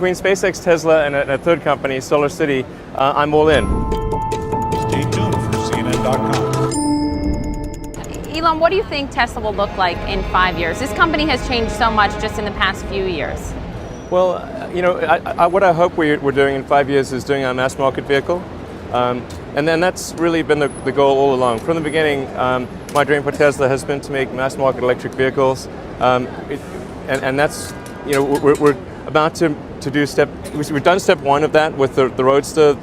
Between SpaceX, Tesla, and a third company, SolarCity, I'm all in. Stay tuned for CNN.com. Elon, what do you think Tesla will look like in 5 years? This company has changed so much just in the past few years. Well, what I hope we're doing in 5 years is doing our mass market vehicle. And then that's really been the goal all along. From the beginning, my dream for Tesla has been to make mass market electric vehicles. And that's, we're about to do we've done step one of that with the Roadster,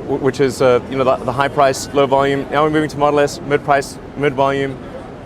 which is, the high price, low volume. Now we're moving to Model S, mid price, mid volume.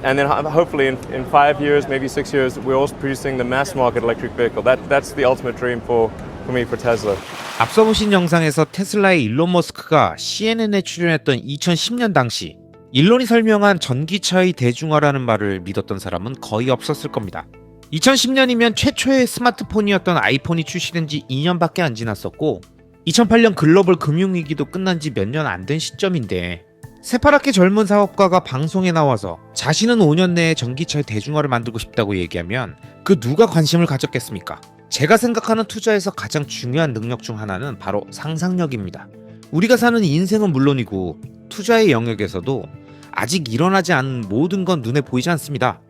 And then hopefully in 5 years, maybe 6 years, we're also producing the mass market electric vehicle. That's the ultimate dream for me, for Tesla. 앞서 보신 영상에서 테슬라의 일론 머스크가 CNN에 출연했던 2010년 당시 일론이 설명한 전기차의 대중화라는 말을 믿었던 사람은 거의 없었을 겁니다. 2010년이면 최초의 스마트폰이었던 아이폰이 출시된 지 2년밖에 안 지났었고 2008년 글로벌 금융위기도 끝난 지 몇 년 안 된 시점인데 새파랗게 젊은 사업가가 방송에 나와서 자신은 5년 내에 전기차의 대중화를 만들고 싶다고 얘기하면 그 누가 관심을 가졌겠습니까? 제가 생각하는 투자에서 가장 중요한 능력 중 하나는 바로 상상력입니다. 우리가 사는 인생은 물론이고 투자의 영역에서도 아직 일어나지 않은 모든 건 눈에 보이지 않습니다.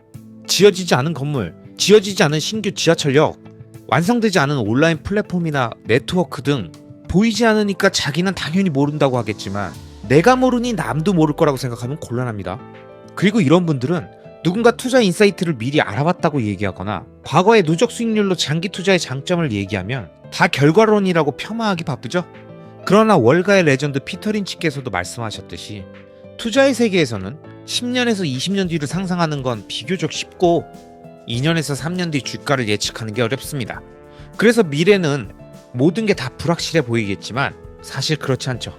지어지지 않은 건물, 지어지지 않은 신규 지하철역, 완성되지 않은 온라인 플랫폼이나 네트워크 등 보이지 않으니까 자기는 당연히 모른다고 하겠지만 내가 모르니 남도 모를 거라고 생각하면 곤란합니다. 그리고 이런 분들은 누군가 투자 인사이트를 미리 알아봤다고 얘기하거나 과거의 누적 수익률로 장기 투자의 장점을 얘기하면 다 결과론이라고 폄하하기 바쁘죠. 그러나 월가의 레전드 피터 린치께서도 말씀하셨듯이 투자의 세계에서는 10년에서 20년 뒤를 상상하는 건 비교적 쉽고 2년에서 3년 뒤 주가를 예측하는 게 어렵습니다. 그래서 미래는 모든 게 다 불확실해 보이겠지만 사실 그렇지 않죠.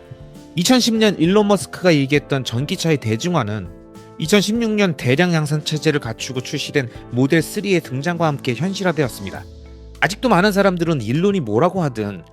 2010년 일론 머스크가 얘기했던 전기차의 대중화는 2016년 대량 양산 체제를 갖추고 출시된 모델 3의 등장과 함께 현실화되었습니다. 아직도 많은 사람들은 일론이 뭐라고 하든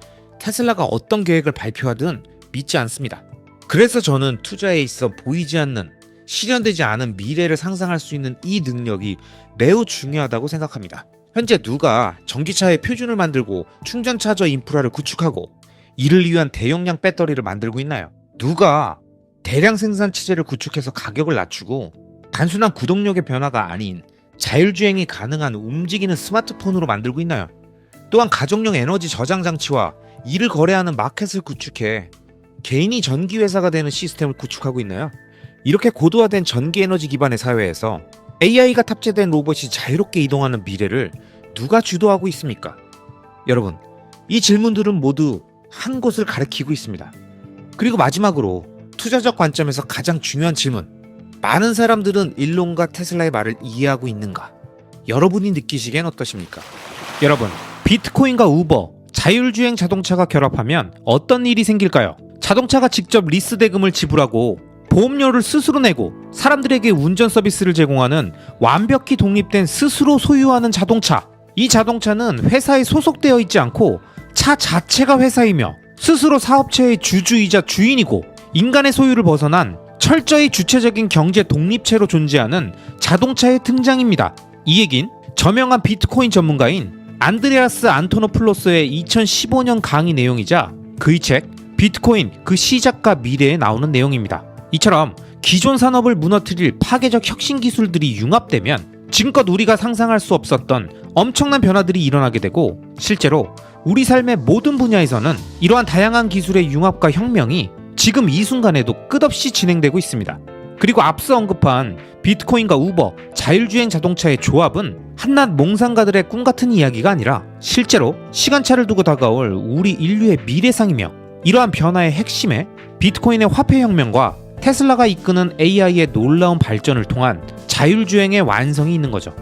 테슬라가 어떤 계획을 발표하든 믿지 않습니다. 그래서 저는 투자에 있어 보이지 않는, 실현되지 않은 미래를 상상할 수 있는 이 능력이 매우 중요하다고 생각합니다. 현재 누가 전기차의 표준을 만들고 충전 차저 인프라를 구축하고 이를 위한 대용량 배터리를 만들고 있나요? 누가 대량 생산 체제를 구축해서 가격을 낮추고 단순한 구동력의 변화가 아닌 자율주행이 가능한 움직이는 스마트폰으로 만들고 있나요? 또한 가정용 에너지 저장 장치와 이를 거래하는 마켓을 구축해 개인이 전기회사가 되는 시스템을 구축하고 있나요? 이렇게 고도화된 전기에너지 기반의 사회에서 AI가 탑재된 로봇이 자유롭게 이동하는 미래를 누가 주도하고 있습니까? 여러분, 이 질문들은 모두 한 곳을 가리키고 있습니다. 그리고 마지막으로 투자적 관점에서 가장 중요한 질문, 많은 사람들은 일론과 테슬라의 말을 이해하고 있는가? 여러분이 느끼시기엔 어떠십니까? 여러분, 비트코인과 우버, 자율주행 자동차가 결합하면 어떤 일이 생길까요? 자동차가 직접 리스 대금을 지불하고 보험료를 스스로 내고 사람들에게 운전 서비스를 제공하는 완벽히 독립된 스스로 소유하는 자동차. 이 자동차는 회사에 소속되어 있지 않고 차 자체가 회사이며 스스로 사업체의 주주이자 주인이고 인간의 소유를 벗어난 철저히 주체적인 경제 독립체로 존재하는 자동차의 등장입니다. 이 얘긴 저명한 비트코인 전문가인 안드레아스 안토노플로스의 2015년 강의 내용이자 그의 책 비트코인 그 시작과 미래에 나오는 내용입니다. 이처럼 기존 산업을 무너뜨릴 파괴적 혁신 기술들이 융합되면 지금껏 우리가 상상할 수 없었던 엄청난 변화들이 일어나게 되고 실제로 우리 삶의 모든 분야에서는 이러한 다양한 기술의 융합과 혁명이 지금 이 순간에도 끝없이 진행되고 있습니다. 그리고 앞서 언급한 비트코인과 우버, 자율주행 자동차의 조합은 한낱 몽상가들의 꿈같은 이야기가 아니라 실제로 시간차를 두고 다가올 우리 인류의 미래상이며 이러한 변화의 핵심에 비트코인의 화폐혁명과 테슬라가 이끄는 AI의 놀라운 발전을 통한 자율주행의 완성이 있는 거죠.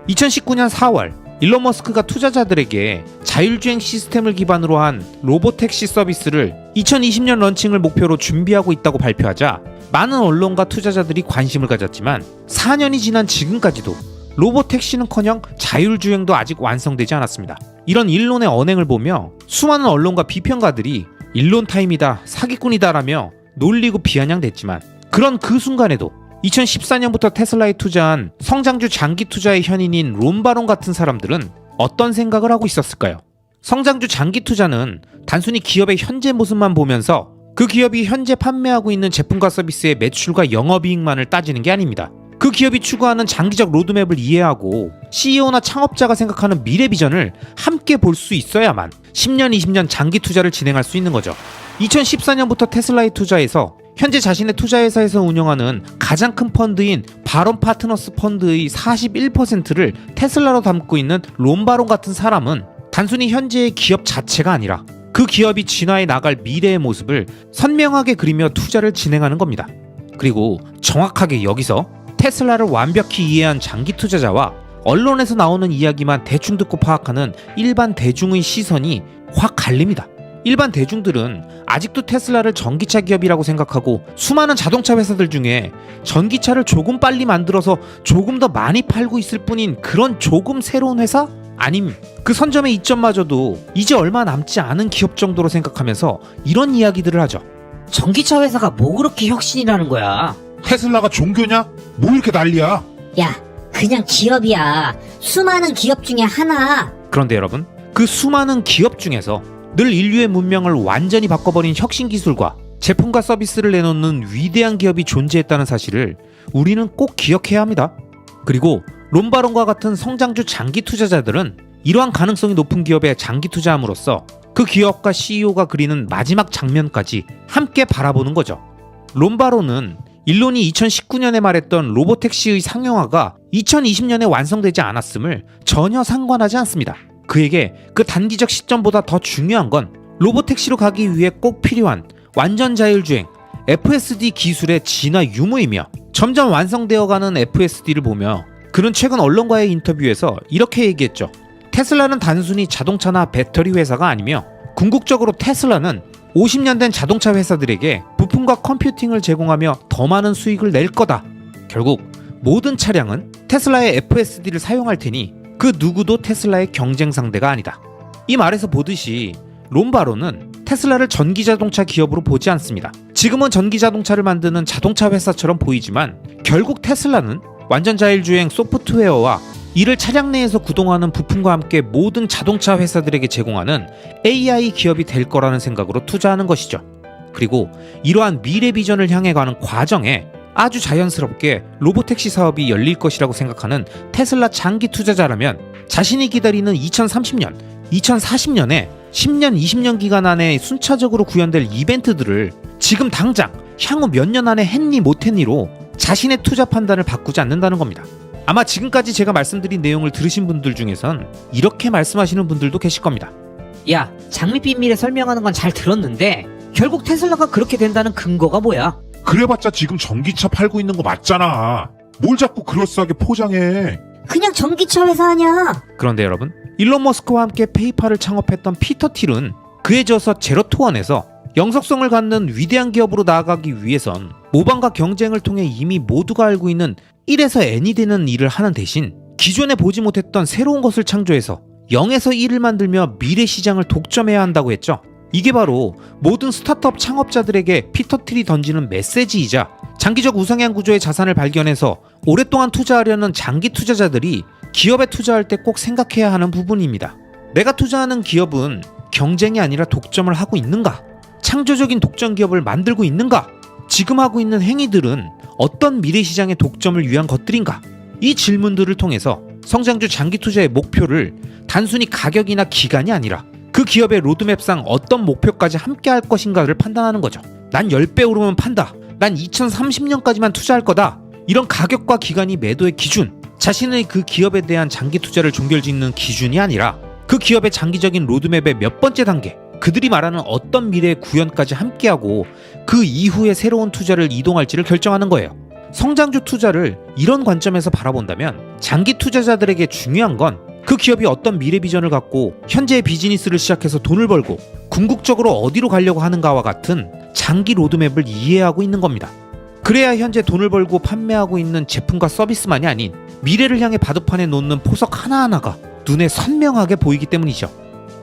2019년 4월 일론 머스크가 투자자들에게 자율주행 시스템을 기반으로 한 로보택시 서비스를 2020년 런칭을 목표로 준비하고 있다고 발표하자 많은 언론과 투자자들이 관심을 가졌지만 4년이 지난 지금까지도 로보택시는커녕 자율주행도 아직 완성되지 않았습니다. 이런 일론의 언행을 보며 수많은 언론과 비평가들이 일론 타임이다, 사기꾼이다라며 놀리고 비아냥댔지만 그런 그 순간에도 2014년부터 테슬라에 투자한 성장주 장기 투자의 현인인 론바론 같은 사람들은 어떤 생각을 하고 있었을까요? 성장주 장기 투자는 단순히 기업의 현재 모습만 보면서 그 기업이 현재 판매하고 있는 제품과 서비스의 매출과 영업이익만을 따지는 게 아닙니다. 그 기업이 추구하는 장기적 로드맵을 이해하고 CEO나 창업자가 생각하는 미래 비전을 함께 볼 수 있어야만 10년, 20년 장기 투자를 진행할 수 있는 거죠. 2014년부터 테슬라에 투자해서 현재 자신의 투자회사에서 운영하는 가장 큰 펀드인 바론 파트너스 펀드의 41%를 테슬라로 담고 있는 롬바론 같은 사람은 단순히 현재의 기업 자체가 아니라 그 기업이 진화해 나갈 미래의 모습을 선명하게 그리며 투자를 진행하는 겁니다. 그리고 정확하게 여기서 테슬라를 완벽히 이해한 장기 투자자와 언론에서 나오는 이야기만 대충 듣고 파악하는 일반 대중의 시선이 확 갈립니다. 일반 대중들은 아직도 테슬라를 전기차 기업이라고 생각하고 수많은 자동차 회사들 중에 전기차를 조금 빨리 만들어서 조금 더 많이 팔고 있을 뿐인 그런 조금 새로운 회사? 아님 그 선점의 이점마저도 이제 얼마 남지 않은 기업 정도로 생각하면서 이런 이야기들을 하죠. 전기차 회사가 뭐 그렇게 혁신이라는 거야? 테슬라가 종교냐? 뭐 이렇게 난리야? 야, 그냥 기업이야. 수많은 기업 중에 하나. 그런데 여러분, 그 수많은 기업 중에서 늘 인류의 문명을 완전히 바꿔버린 혁신 기술과 제품과 서비스를 내놓는 위대한 기업이 존재했다는 사실을 우리는 꼭 기억해야 합니다. 그리고 롬바론과 같은 성장주 장기 투자자들은 이러한 가능성이 높은 기업에 장기 투자함으로써 그 기업과 CEO가 그리는 마지막 장면까지 함께 바라보는 거죠. 롬바론은 일론이 2019년에 말했던 로보택시의 상용화가 2020년에 완성되지 않았음을 전혀 상관하지 않습니다. 그에게 그 단기적 시점보다 더 중요한 건 로보택시로 가기 위해 꼭 필요한 완전 자율주행 FSD 기술의 진화 유무이며 점점 완성되어가는 FSD를 보며 그는 최근 언론과의 인터뷰에서 이렇게 얘기했죠. 테슬라는 단순히 자동차나 배터리 회사가 아니며 궁극적으로 테슬라는 50년 된 자동차 회사들에게 부품과 컴퓨팅을 제공하며 더 많은 수익을 낼 거다. 결국 모든 차량은 테슬라의 FSD를 사용할 테니 그 누구도 테슬라의 경쟁 상대가 아니다. 이 말에서 보듯이 롬바론은 테슬라를 전기자동차 기업으로 보지 않습니다. 지금은 전기자동차를 만드는 자동차 회사처럼 보이지만 결국 테슬라는 완전 자율주행 소프트웨어와 이를 차량 내에서 구동하는 부품과 함께 모든 자동차 회사들에게 제공하는 AI 기업이 될 거라는 생각으로 투자하는 것이죠. 그리고 이러한 미래 비전을 향해 가는 과정에 아주 자연스럽게 로보택시 사업이 열릴 것이라고 생각하는 테슬라 장기 투자자라면 자신이 기다리는 2030년, 2040년에 10년, 20년 기간 안에 순차적으로 구현될 이벤트들을 지금 당장 향후 몇 년 안에 했니 못했니로 자신의 투자 판단을 바꾸지 않는다는 겁니다. 아마 지금까지 제가 말씀드린 내용을 들으신 분들 중에선 이렇게 말씀하시는 분들도 계실 겁니다. 야, 장밋빛 미래 설명하는 건 잘 들었는데 결국 테슬라가 그렇게 된다는 근거가 뭐야? 그래봤자 지금 전기차 팔고 있는 거 맞잖아. 뭘 자꾸 그럴싸하게 포장해. 그냥 전기차 회사 아니야. 그런데 여러분, 일론 머스크와 함께 페이팔을 창업했던 피터 틸은 그에 저서 제로투원에서 영속성을 갖는 위대한 기업으로 나아가기 위해선 모방과 경쟁을 통해 이미 모두가 알고 있는 1에서 n이 되는 일을 하는 대신 기존에 보지 못했던 새로운 것을 창조해서 0에서 1을 만들며 미래 시장을 독점해야 한다고 했죠. 이게 바로 모든 스타트업 창업자들에게 피터 틸이 던지는 메시지이자 장기적 우상향 구조의 자산을 발견해서 오랫동안 투자하려는 장기 투자자들이 기업에 투자할 때 꼭 생각해야 하는 부분입니다. 내가 투자하는 기업은 경쟁이 아니라 독점을 하고 있는가? 창조적인 독점 기업을 만들고 있는가? 지금 하고 있는 행위들은 어떤 미래 시장의 독점을 위한 것들인가? 이 질문들을 통해서 성장주 장기 투자의 목표를 단순히 가격이나 기간이 아니라 그 기업의 로드맵상 어떤 목표까지 함께 할 것인가를 판단하는 거죠. 난 10배 오르면 판다. 난 2030년까지만 투자할 거다. 이런 가격과 기간이 매도의 기준, 자신의 그 기업에 대한 장기 투자를 종결짓는 기준이 아니라 그 기업의 장기적인 로드맵의 몇 번째 단계, 그들이 말하는 어떤 미래의 구현까지 함께하고 그 이후에 새로운 투자를 이동할지를 결정하는 거예요. 성장주 투자를 이런 관점에서 바라본다면 장기 투자자들에게 중요한 건 그 기업이 어떤 미래 비전을 갖고 현재의 비즈니스를 시작해서 돈을 벌고 궁극적으로 어디로 가려고 하는가와 같은 장기 로드맵을 이해하고 있는 겁니다. 그래야 현재 돈을 벌고 판매하고 있는 제품과 서비스만이 아닌 미래를 향해 바둑판에 놓는 포석 하나하나가 눈에 선명하게 보이기 때문이죠.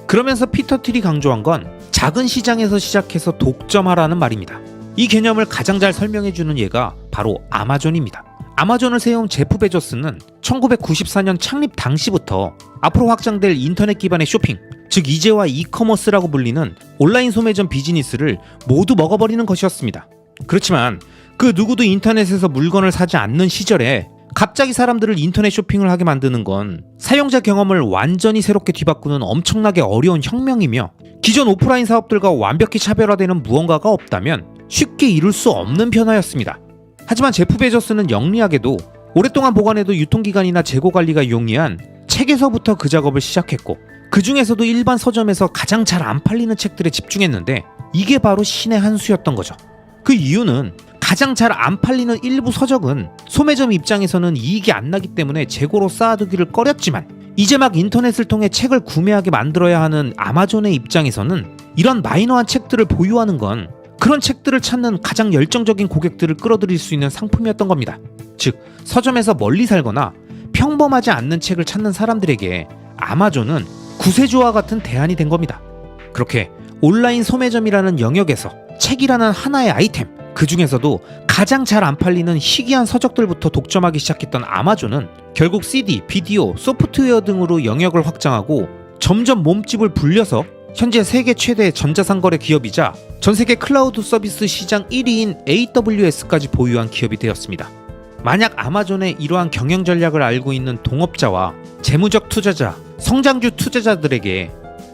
그러면서 피터 틸이 강조한 건 작은 시장에서 시작해서 독점하라는 말입니다. 이 개념을 가장 잘 설명해주는 예가 바로 아마존입니다. 아마존을 세운 제프 베조스는 1994년 창립 당시부터 앞으로 확장될 인터넷 기반의 쇼핑, 즉 이제와 이커머스라고 불리는 온라인 소매점 비즈니스를 모두 먹어버리는 것이었습니다. 그렇지만 그 누구도 인터넷에서 물건을 사지 않는 시절에 갑자기 사람들을 인터넷 쇼핑을 하게 만드는 건 사용자 경험을 완전히 새롭게 뒤바꾸는 엄청나게 어려운 혁명이며 기존 오프라인 사업들과 완벽히 차별화되는 무언가가 없다면 쉽게 이룰 수 없는 변화였습니다. 하지만 제프 베조스는 영리하게도 오랫동안 보관해도 유통기간이나 재고 관리가 용이한 책에서부터 그 작업을 시작했고 그 중에서도 일반 서점에서 가장 잘 안 팔리는 책들에 집중했는데 이게 바로 신의 한 수였던 거죠. 그 이유는 가장 잘 안 팔리는 일부 서적은 소매점 입장에서는 이익이 안 나기 때문에 재고로 쌓아두기를 꺼렸지만 이제 막 인터넷을 통해 책을 구매하게 만들어야 하는 아마존의 입장에서는 이런 마이너한 책들을 보유하는 건 그런 책들을 찾는 가장 열정적인 고객들을 끌어들일 수 있는 상품이었던 겁니다. 즉 서점에서 멀리 살거나 평범하지 않는 책을 찾는 사람들에게 아마존은 구세주와 같은 대안이 된 겁니다. 그렇게 온라인 소매점이라는 영역에서 책이라는 하나의 아이템, 그 중에서도 가장 잘 안 팔리는 희귀한 서적들부터 독점하기 시작했던 아마존은 결국 CD, 비디오, 소프트웨어 등으로 영역을 확장하고 점점 몸집을 불려서 현재 세계 최대 전자상거래 기업이자 전세계 클라우드 서비스 시장 1위인 AWS까지 보유한 기업이 되었습니다. 만약 아마존의 이러한 경영 전략을 알고 있는 동업자와 재무적 투자자, 성장주 투자자들에게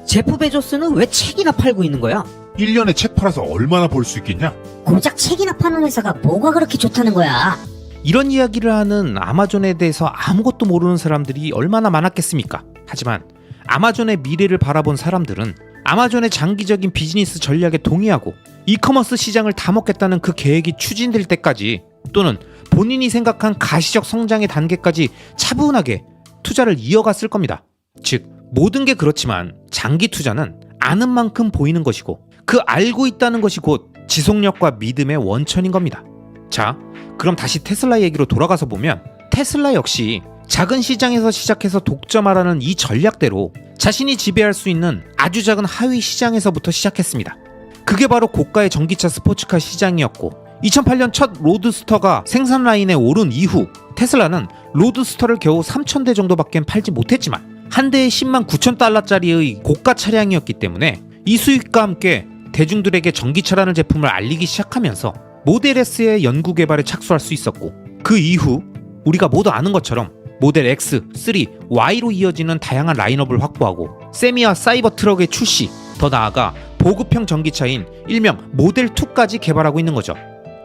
제프 베조스는 왜 책이나 팔고 있는 거야? 1년에 책 팔아서 얼마나 벌 수 있겠냐? 고작 책이나 파는 회사가 뭐가 그렇게 좋다는 거야? 이런 이야기를 하는 아마존에 대해서 아무것도 모르는 사람들이 얼마나 많았겠습니까? 하지만 아마존의 미래를 바라본 사람들은 아마존의 장기적인 비즈니스 전략에 동의하고 이커머스 시장을 다 먹겠다는 그 계획이 추진될 때까지 또는 본인이 생각한 가시적 성장의 단계까지 차분하게 투자를 이어갔을 겁니다. 즉 모든 게 그렇지만 장기 투자는 아는 만큼 보이는 것이고 그 알고 있다는 것이 곧 지속력과 믿음의 원천인 겁니다. 자, 그럼 다시 테슬라 얘기로 돌아가서 보면 테슬라 역시 작은 시장에서 시작해서 독점하라는 이 전략대로 자신이 지배할 수 있는 아주 작은 하위 시장에서부터 시작했습니다. 그게 바로 고가의 전기차 스포츠카 시장이었고 2008년 첫 로드스터가 생산 라인에 오른 이후 테슬라는 로드스터를 겨우 3,000대 정도밖에 팔지 못했지만 한 대에 10만 9천 달러짜리의 고가 차량이었기 때문에 이 수익과 함께 대중들에게 전기차라는 제품을 알리기 시작하면서 모델 S의 연구 개발에 착수할 수 있었고 그 이후 우리가 모두 아는 것처럼 모델 X, 3, Y로 이어지는 다양한 라인업을 확보하고 세미와 사이버 트럭의 출시, 더 나아가 보급형 전기차인 일명 모델 2까지 개발하고 있는 거죠.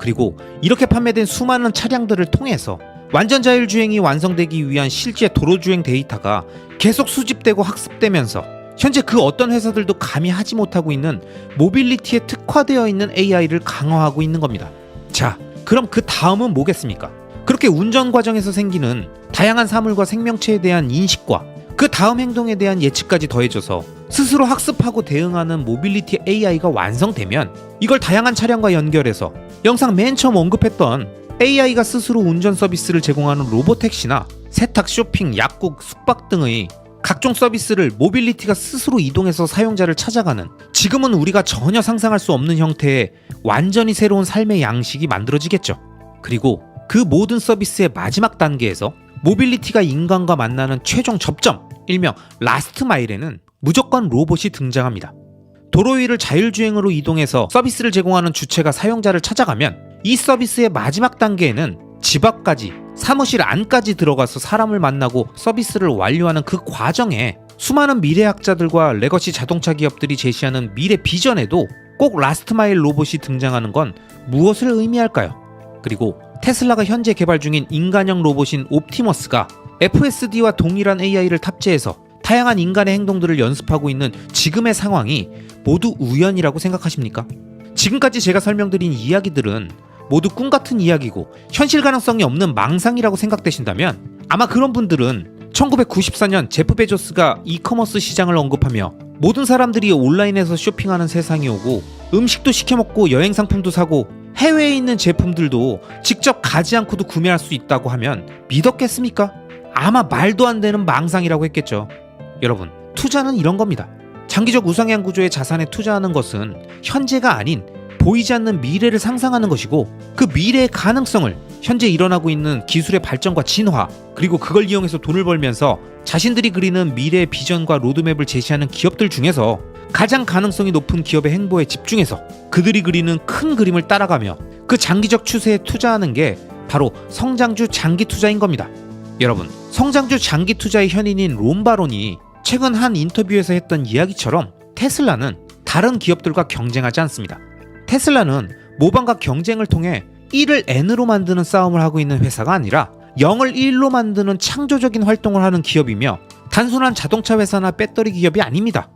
그리고 이렇게 판매된 수많은 차량들을 통해서 완전 자율주행이 완성되기 위한 실제 도로주행 데이터가 계속 수집되고 학습되면서 현재 그 어떤 회사들도 감히 하지 못하고 있는 모빌리티에 특화되어 있는 AI를 강화하고 있는 겁니다. 자, 그럼 그 다음은 뭐겠습니까? 그렇게 운전 과정에서 생기는 다양한 사물과 생명체에 대한 인식과 그 다음 행동에 대한 예측까지 더해져서 스스로 학습하고 대응하는 모빌리티 AI가 완성되면 이걸 다양한 차량과 연결해서 영상 맨 처음 언급했던 AI가 스스로 운전 서비스를 제공하는 로보택시나 세탁, 쇼핑, 약국, 숙박 등의 각종 서비스를 모빌리티가 스스로 이동해서 사용자를 찾아가는 지금은 우리가 전혀 상상할 수 없는 형태의 완전히 새로운 삶의 양식이 만들어지겠죠. 그리고 그 모든 서비스의 마지막 단계에서 모빌리티가 인간과 만나는 최종 접점, 일명 라스트 마일에는 무조건 로봇이 등장합니다. 도로 위를 자율주행으로 이동해서 서비스를 제공하는 주체가 사용자를 찾아가면 이 서비스의 마지막 단계에는 집 앞까지, 사무실 안까지 들어가서 사람을 만나고 서비스를 완료하는 그 과정에 수많은 미래학자들과 레거시 자동차 기업들이 제시하는 미래 비전에도 꼭 라스트 마일 로봇이 등장하는 건 무엇을 의미할까요? 그리고 테슬라가 현재 개발 중인 인간형 로봇인 옵티머스가 FSD와 동일한 AI를 탑재해서 다양한 인간의 행동들을 연습하고 있는 지금의 상황이 모두 우연이라고 생각하십니까? 지금까지 제가 설명드린 이야기들은 모두 꿈같은 이야기고 현실 가능성이 없는 망상이라고 생각되신다면 아마 그런 분들은 1994년 제프 베조스가 이커머스 시장을 언급하며 모든 사람들이 온라인에서 쇼핑하는 세상이 오고 음식도 시켜먹고 여행 상품도 사고 해외에 있는 제품들도 직접 가지 않고도 구매할 수 있다고 하면 믿었겠습니까? 아마 말도 안 되는 망상이라고 했겠죠. 여러분, 투자는 이런 겁니다. 장기적 우상향 구조의 자산에 투자하는 것은 현재가 아닌 보이지 않는 미래를 상상하는 것이고 그 미래의 가능성을 현재 일어나고 있는 기술의 발전과 진화 그리고 그걸 이용해서 돈을 벌면서 자신들이 그리는 미래의 비전과 로드맵을 제시하는 기업들 중에서 가장 가능성이 높은 기업의 행보에 집중해서 그들이 그리는 큰 그림을 따라가며 그 장기적 추세에 투자하는 게 바로 성장주 장기 투자인 겁니다. 여러분, 성장주 장기 투자의 현인인 론 바론이 최근 한 인터뷰에서 했던 이야기처럼 테슬라는 다른 기업들과 경쟁하지 않습니다. 테슬라는 모방과 경쟁을 통해 1을 N으로 만드는 싸움을 하고 있는 회사가 아니라 0을 1로 만드는 창조적인 활동을 하는 기업이며 단순한 자동차 회사나 배터리 기업이 아닙니다.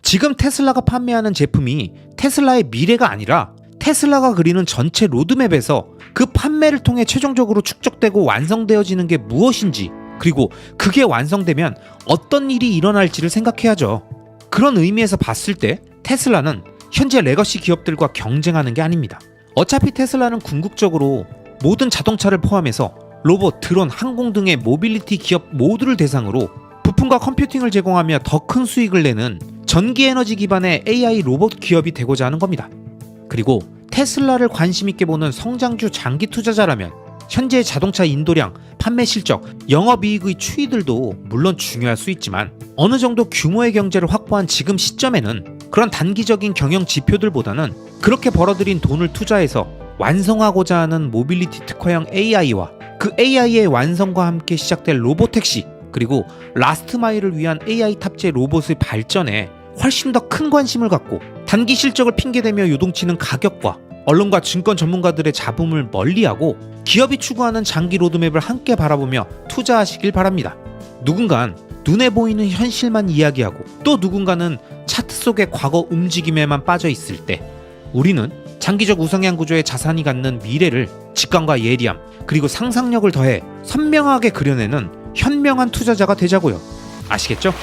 지금 테슬라가 판매하는 제품이 테슬라의 미래가 아니라 테슬라가 그리는 전체 로드맵에서 그 판매를 통해 최종적으로 축적되고 완성되어지는 게 무엇인지, 그리고 그게 완성되면 어떤 일이 일어날지를 생각해야죠. 그런 의미에서 봤을 때 테슬라는 현재 레거시 기업들과 경쟁하는 게 아닙니다. 어차피 테슬라는 궁극적으로 모든 자동차를 포함해서 로봇, 드론, 항공 등의 모빌리티 기업 모두를 대상으로 부품과 컴퓨팅을 제공하며 더 큰 수익을 내는 전기에너지 기반의 AI 로봇 기업이 되고자 하는 겁니다. 그리고 테슬라를 관심있게 보는 성장주 장기 투자자라면 현재의 자동차 인도량, 판매 실적, 영업이익의 추이들도 물론 중요할 수 있지만 어느 정도 규모의 경제를 확보한 지금 시점에는 그런 단기적인 경영 지표들보다는 그렇게 벌어들인 돈을 투자해서 완성하고자 하는 모빌리티 특화형 AI와 그 AI의 완성과 함께 시작될 로보택시, 그리고 라스트 마일을 위한 AI 탑재 로봇의 발전에 훨씬 더 큰 관심을 갖고 단기 실적을 핑계대며 요동치는 가격과 언론과 증권 전문가들의 잡음을 멀리하고 기업이 추구하는 장기 로드맵을 함께 바라보며 투자하시길 바랍니다. 누군간 눈에 보이는 현실만 이야기하고 또 누군가는 차트 속의 과거 움직임에만 빠져 있을 때 우리는 장기적 우상향 구조의 자산이 갖는 미래를 직감과 예리함 그리고 상상력을 더해 선명하게 그려내는 현명한 투자자가 되자고요. 아시겠죠?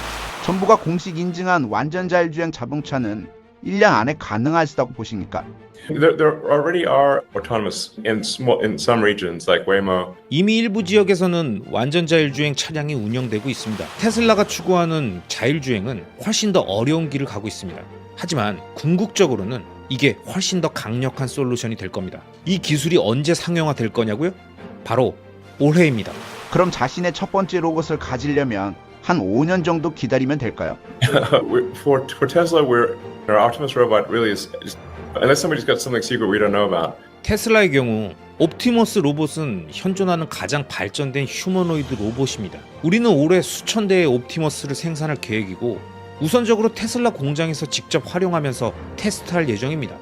정부가 공식 인증한 완전 자율주행 자동차는 1년 안에 가능하시다고 보십니까? There already are autonomous in some regions like Waymo. 이미 일부 지역에서는 완전 자율주행 차량이 운영되고 있습니다. 테슬라가 추구하는 자율주행은 훨씬 더 어려운 길을 가고 있습니다. 하지만 궁극적으로는 이게 훨씬 더 강력한 솔루션이 될 겁니다. 이 기술이 언제 상용화될 거냐고요? 바로 올해입니다. 그럼 자신의 첫 번째 로봇을 가지려면 한 5년 정도 기다리면 될까요? For Tesla, our Optimus robot really is unless somebody's got something secret we don't know about. 테슬라의 경우 옵티머스 로봇은 현존하는 가장 발전된 휴머노이드 로봇입니다. 우리는 올해 수천 대의 옵티머스를 생산할 계획이고 우선적으로 테슬라 공장에서 직접 활용하면서 테스트할 예정입니다.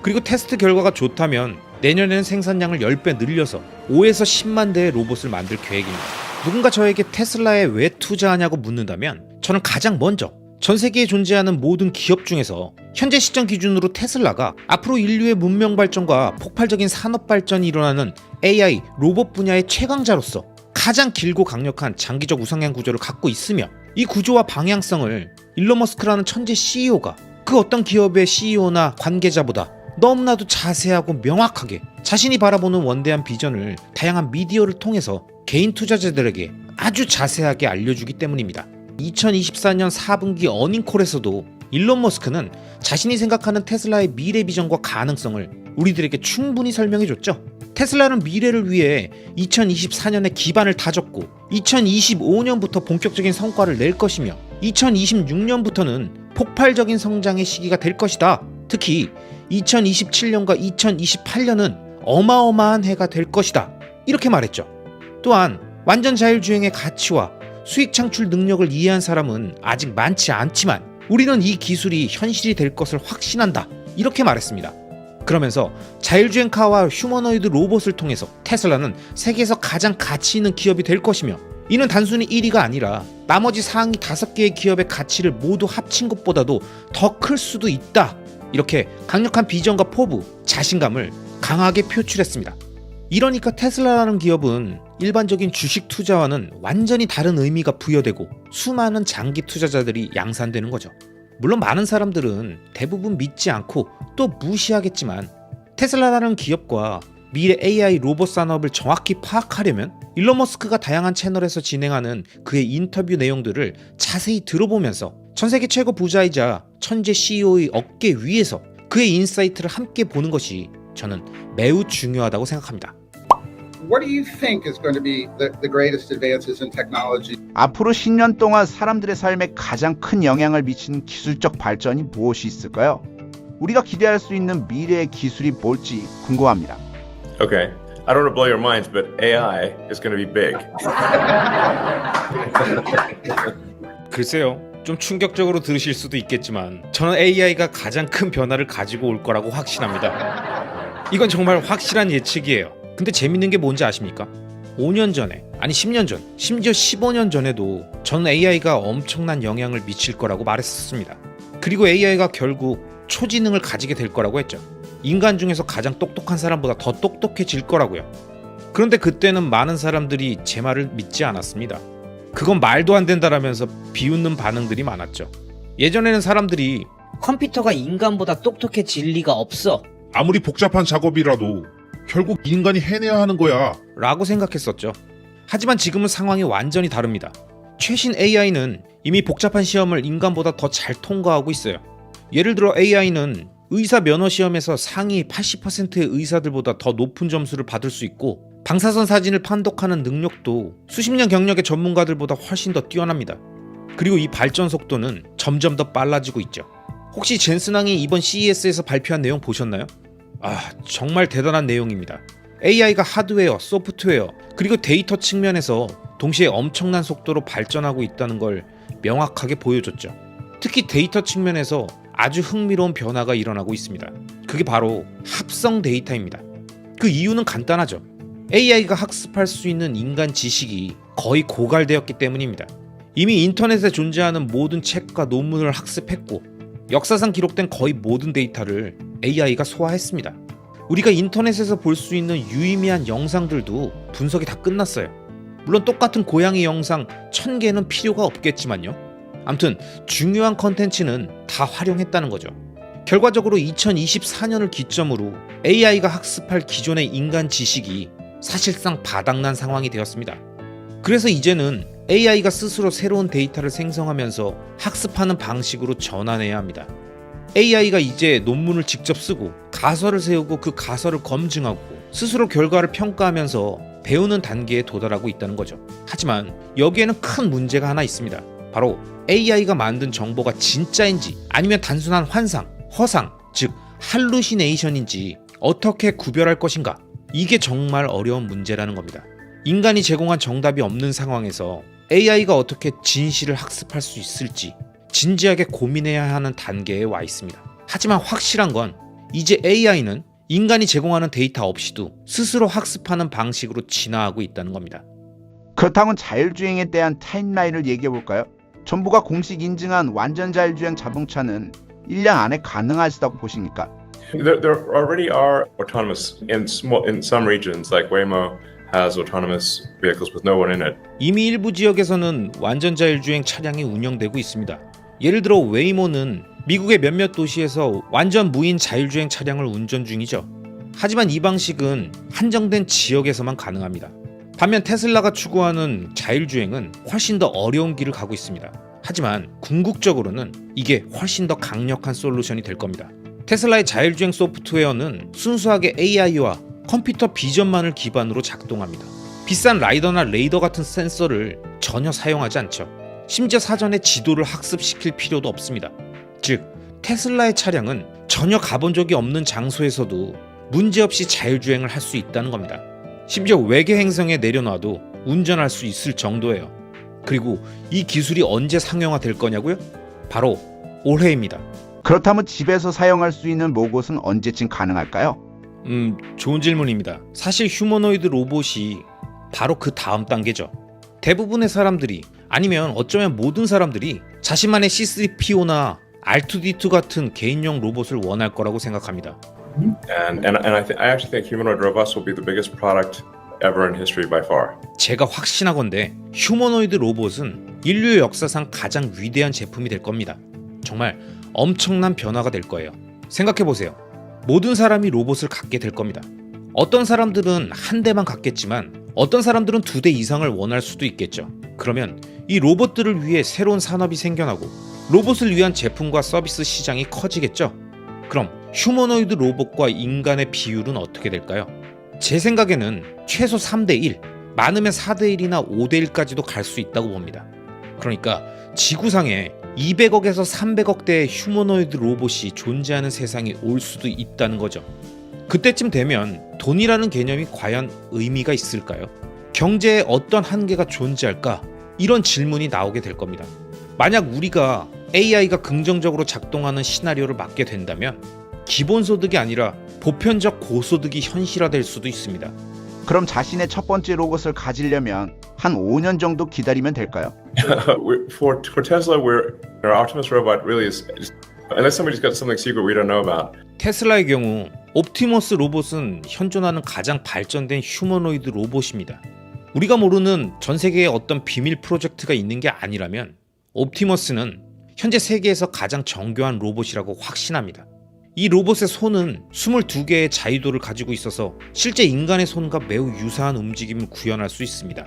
그리고 테스트 결과가 좋다면 내년에는 생산량을 10배 늘려서 5에서 10만 대의 로봇을 만들 계획입니다. 누군가 저에게 테슬라에 왜 투자하냐고 묻는다면 저는 가장 먼저 전 세계에 존재하는 모든 기업 중에서 현재 시점 기준으로 테슬라가 앞으로 인류의 문명 발전과 폭발적인 산업 발전이 일어나는 AI, 로봇 분야의 최강자로서 가장 길고 강력한 장기적 우상향 구조를 갖고 있으며 이 구조와 방향성을 일론 머스크라는 천재 CEO가 그 어떤 기업의 CEO나 관계자보다 너무나도 자세하고 명확하게 자신이 바라보는 원대한 비전을 다양한 미디어를 통해서 개인 투자자들에게 아주 자세하게 알려주기 때문입니다. 2024년 4분기 어닝콜에서도 일론 머스크는 자신이 생각하는 테슬라의 미래 비전과 가능성을 우리들에게 충분히 설명해줬죠. 테슬라는 미래를 위해 2024년에 기반을 다졌고 2025년부터 본격적인 성과를 낼 것이며 2026년부터는 폭발적인 성장의 시기가 될 것이다. 특히 2027년과 2028년은 어마어마한 해가 될 것이다. 이렇게 말했죠. 또한 완전 자율주행의 가치와 수익 창출 능력을 이해한 사람은 아직 많지 않지만 우리는 이 기술이 현실이 될 것을 확신한다. 이렇게 말했습니다. 그러면서 자율주행카와 휴머노이드 로봇을 통해서 테슬라는 세계에서 가장 가치 있는 기업이 될 것이며 이는 단순히 1위가 아니라 나머지 상위 5개의 기업의 가치를 모두 합친 것보다도 더 클 수도 있다. 이렇게 강력한 비전과 포부, 자신감을 강하게 표출했습니다. 이러니까 테슬라라는 기업은 일반적인 주식 투자와는 완전히 다른 의미가 부여되고 수많은 장기 투자자들이 양산되는 거죠. 물론 많은 사람들은 대부분 믿지 않고 또 무시하겠지만 테슬라라는 기업과 미래 AI 로봇 산업을 정확히 파악하려면 일론 머스크가 다양한 채널에서 진행하는 그의 인터뷰 내용들을 자세히 들어보면서 전 세계 최고 부자이자 천재 CEO의 어깨 위에서 그의 인사이트를 함께 보는 것이 저는 매우 중요하다고 생각합니다. What do you think is going to be the greatest advances in technology? 앞으로 10년 동안 사람들의 삶에 가장 큰 영향을 미치는 기술적 발전이 무엇이 있을까요? 우리가 기대할 수 있는 미래의 기술이 뭘지 궁금합니다. Okay, I don't want to blow your minds, but AI is going to be big. 글쎄요. 좀 충격적으로 들으실 수도 있겠지만 저는 AI가 가장 큰 변화를 가지고 올 거라고 확신합니다. 이건 정말 확실한 예측이에요. 근데 재밌는 게 뭔지 아십니까? 5년 전에, 아니 10년 전, 심지어 15년 전에도 저는 AI가 엄청난 영향을 미칠 거라고 말했었습니다. 그리고 AI가 결국 초지능을 가지게 될 거라고 했죠. 인간 중에서 가장 똑똑한 사람보다 더 똑똑해질 거라고요. 그런데 그때는 많은 사람들이 제 말을 믿지 않았습니다. 그건 말도 안 된다라면서 비웃는 반응들이 많았죠. 예전에는 사람들이 컴퓨터가 인간보다 똑똑해질 리가 없어. 아무리 복잡한 작업이라도 결국 인간이 해내야 하는 거야. 라고 생각했었죠. 하지만 지금은 상황이 완전히 다릅니다. 최신 AI는 이미 복잡한 시험을 인간보다 더 잘 통과하고 있어요. 예를 들어 AI는 의사 면허 시험에서 상위 80%의 의사들보다 더 높은 점수를 받을 수 있고 방사선 사진을 판독하는 능력도 수십 년 경력의 전문가들보다 훨씬 더 뛰어납니다. 그리고 이 발전 속도는 점점 더 빨라지고 있죠. 혹시 젠슨왕이 이번 CES에서 발표한 내용 보셨나요? 정말 대단한 내용입니다. AI가 하드웨어, 소프트웨어, 그리고 데이터 측면에서 동시에 엄청난 속도로 발전하고 있다는 걸 명확하게 보여줬죠. 특히 데이터 측면에서 아주 흥미로운 변화가 일어나고 있습니다. 그게 바로 합성 데이터입니다. 그 이유는 간단하죠. AI가 학습할 수 있는 인간 지식이 거의 고갈되었기 때문입니다. 이미 인터넷에 존재하는 모든 책과 논문을 학습했고 역사상 기록된 거의 모든 데이터를 AI가 소화했습니다. 우리가 인터넷에서 볼 수 있는 유의미한 영상들도 분석이 다 끝났어요. 물론 똑같은 고양이 영상 1000개는 필요가 없겠지만요. 아무튼 중요한 컨텐츠는 다 활용했다는 거죠. 결과적으로 2024년을 기점으로 AI가 학습할 기존의 인간 지식이 사실상 바닥난 상황이 되었습니다. 그래서 이제는 AI가 스스로 새로운 데이터를 생성하면서 학습하는 방식으로 전환해야 합니다. AI가 이제 논문을 직접 쓰고 가설을 세우고 그 가설을 검증하고 스스로 결과를 평가하면서 배우는 단계에 도달하고 있다는 거죠. 하지만 여기에는 큰 문제가 하나 있습니다. 바로 AI가 만든 정보가 진짜인지 아니면 단순한 환상, 허상, 즉 할루시네이션인지 어떻게 구별할 것인가? 이게 정말 어려운 문제라는 겁니다. 인간이 제공한 정답이 없는 상황에서 AI가 어떻게 진실을 학습할 수 있을지 진지하게 고민해야 하는 단계에 와 있습니다. 하지만 확실한 건 이제 AI는 인간이 제공하는 데이터 없이도 스스로 학습하는 방식으로 진화하고 있다는 겁니다. 그렇다면 자율주행에 대한 타임라인을 얘기해 볼까요? 정부가 공식 인증한 완전 자율주행 자동차는 1년 안에 가능하시다고 보십니까? There already are autonomous in some regions, like Waymo has autonomous vehicles with no one in it. 이미 일부 지역에서는 완전 자율주행 차량이 운영되고 있습니다. 예를 들어 웨이모는 미국의 몇몇 도시에서 완전 무인 자율주행 차량을 운전 중이죠. 하지만 이 방식은 한정된 지역에서만 가능합니다. 반면 테슬라가 추구하는 자율주행은 훨씬 더 어려운 길을 가고 있습니다. 하지만 궁극적으로는 이게 훨씬 더 강력한 솔루션이 될 겁니다. 테슬라의 자율주행 소프트웨어는 순수하게 AI와 컴퓨터 비전만을 기반으로 작동합니다. 비싼 라이더나 레이더 같은 센서를 전혀 사용하지 않죠. 심지어 사전에 지도를 학습시킬 필요도 없습니다. 즉, 테슬라의 차량은 전혀 가본 적이 없는 장소에서도 문제없이 자율주행을 할 수 있다는 겁니다. 심지어 외계 행성에 내려놔도 운전할 수 있을 정도예요. 그리고 이 기술이 언제 상용화될 거냐고요? 바로 올해입니다. 그렇다면 집에서 사용할 수 있는 로봇은 언제쯤 가능할까요? 좋은 질문입니다. 사실 휴머노이드 로봇이 바로 그 다음 단계죠. 대부분의 사람들이 아니면 어쩌면 모든 사람들이 자신만의 C3PO나 R2D2 같은 개인용 로봇을 원할 거라고 생각합니다. And I actually think humanoid robots will be the biggest product ever in history by far. 제가 확신하건대 휴머노이드 로봇은 인류 역사상 가장 위대한 제품이 될 겁니다. 정말 엄청난 변화가 될 거예요. 생각해보세요. 모든 사람이 로봇을 갖게 될 겁니다. 어떤 사람들은 한 대만 갖겠지만 어떤 사람들은 2대 이상을 원할 수도 있겠죠. 그러면 이 로봇들을 위해 새로운 산업이 생겨나고 로봇을 위한 제품과 서비스 시장이 커지겠죠. 그럼 휴머노이드 로봇과 인간의 비율은 어떻게 될까요? 제 생각에는 최소 3대1, 많으면 4대1이나 5대1까지도 갈 수 있다고 봅니다. 그러니까 지구상에 200억에서 300억대의 휴머노이드 로봇이 존재하는 세상이 올 수도 있다는 거죠. 그때쯤 되면 돈이라는 개념이 과연 의미가 있을까요? 경제에 어떤 한계가 존재할까? 이런 질문이 나오게 될 겁니다. 만약 우리가 AI가 긍정적으로 작동하는 시나리오를 맞게 된다면 기본소득이 아니라 보편적 고소득이 현실화될 수도 있습니다. 그럼 자신의 첫 번째 로봇을 가지려면 한 5년 정도 기다리면 될까요? For Tesla, our Optimus robot really is unless somebody's got something secret we don't know about. 테슬라의 경우 옵티머스 로봇은 현존하는 가장 발전된 휴머노이드 로봇입니다. 우리가 모르는 전 세계에 어떤 비밀 프로젝트가 있는 게 아니라면 옵티머스는 현재 세계에서 가장 정교한 로봇이라고 확신합니다. 이 로봇의 손은 22개의 자유도를 가지고 있어서 실제 인간의 손과 매우 유사한 움직임을 구현할 수 있습니다.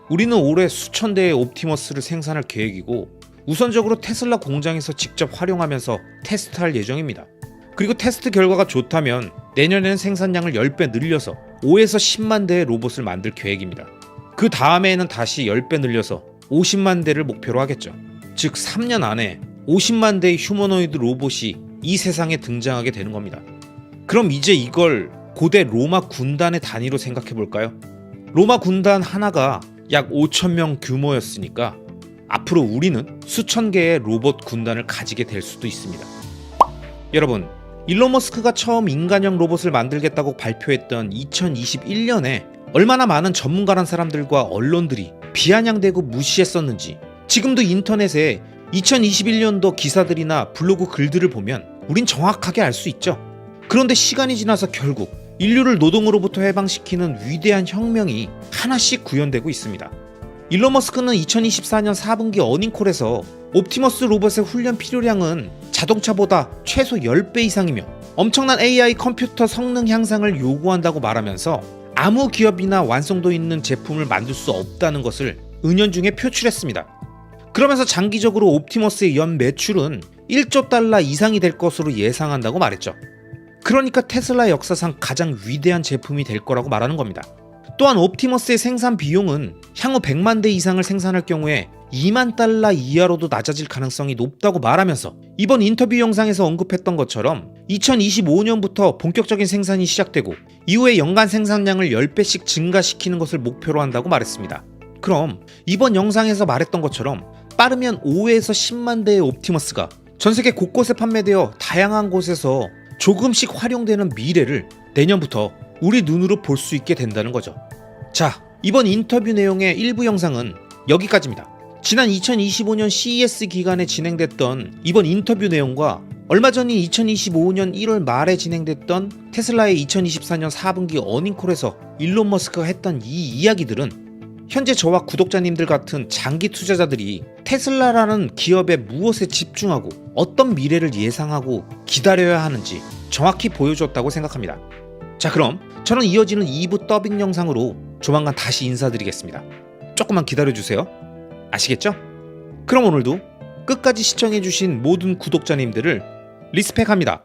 우리는 올해 수천 대의 옵티머스를 생산할 계획이고 우선적으로 테슬라 공장에서 직접 활용하면서 테스트할 예정입니다. 그리고 테스트 결과가 좋다면 내년에는 생산량을 10배 늘려서 5에서 10만 대의 로봇을 만들 계획입니다. 그 다음에는 다시 10배 늘려서 50만 대를 목표로 하겠죠. 즉 3년 안에 50만 대의 휴머노이드 로봇이 이 세상에 등장하게 되는 겁니다. 그럼 이제 이걸 고대 로마 군단의 단위로 생각해 볼까요? 로마 군단 하나가 약 5,000명 규모였으니까 앞으로 우리는 수천 개의 로봇 군단을 가지게 될 수도 있습니다. 여러분, 일론 머스크가 처음 인간형 로봇을 만들겠다고 발표했던 2021년에 얼마나 많은 전문가란 사람들과 언론들이 비아냥대고 무시했었는지 지금도 인터넷에 2021년도 기사들이나 블로그 글들을 보면 우린 정확하게 알 수 있죠. 그런데 시간이 지나서 결국 인류를 노동으로부터 해방시키는 위대한 혁명이 하나씩 구현되고 있습니다. 일론 머스크는 2024년 4분기 어닝콜에서 옵티머스 로봇의 훈련 필요량은 자동차보다 최소 10배 이상이며 엄청난 AI 컴퓨터 성능 향상을 요구한다고 말하면서 아무 기업이나 완성도 있는 제품을 만들 수 없다는 것을 은연중에 표출했습니다. 그러면서 장기적으로 옵티머스의 연 매출은 1조 달러 이상이 될 것으로 예상한다고 말했죠. 그러니까 테슬라 역사상 가장 위대한 제품이 될 거라고 말하는 겁니다. 또한 옵티머스의 생산 비용은 향후 100만 대 이상을 생산할 경우에 2만 달러 이하로도 낮아질 가능성이 높다고 말하면서 이번 인터뷰 영상에서 언급했던 것처럼 2025년부터 본격적인 생산이 시작되고 이후에 연간 생산량을 10배씩 증가시키는 것을 목표로 한다고 말했습니다. 그럼 이번 영상에서 말했던 것처럼 빠르면 5에서 10만 대의 옵티머스가 전 세계 곳곳에 판매되어 다양한 곳에서 조금씩 활용되는 미래를 내년부터 우리 눈으로 볼 수 있게 된다는 거죠. 자, 이번 인터뷰 내용의 일부 영상은 여기까지입니다. 지난 2025년 CES 기간에 진행됐던 이번 인터뷰 내용과 얼마 전인 2025년 1월 말에 진행됐던 테슬라의 2024년 4분기 어닝콜에서 일론 머스크가 했던 이 이야기들은 현재 저와 구독자님들 같은 장기 투자자들이 테슬라라는 기업의 무엇에 집중하고 어떤 미래를 예상하고 기다려야 하는지 정확히 보여줬다고 생각합니다. 자, 그럼 저는 이어지는 2부 더빙 영상으로 조만간 다시 인사드리겠습니다. 조금만 기다려주세요. 아시겠죠? 그럼 오늘도 끝까지 시청해주신 모든 구독자님들을 리스펙합니다.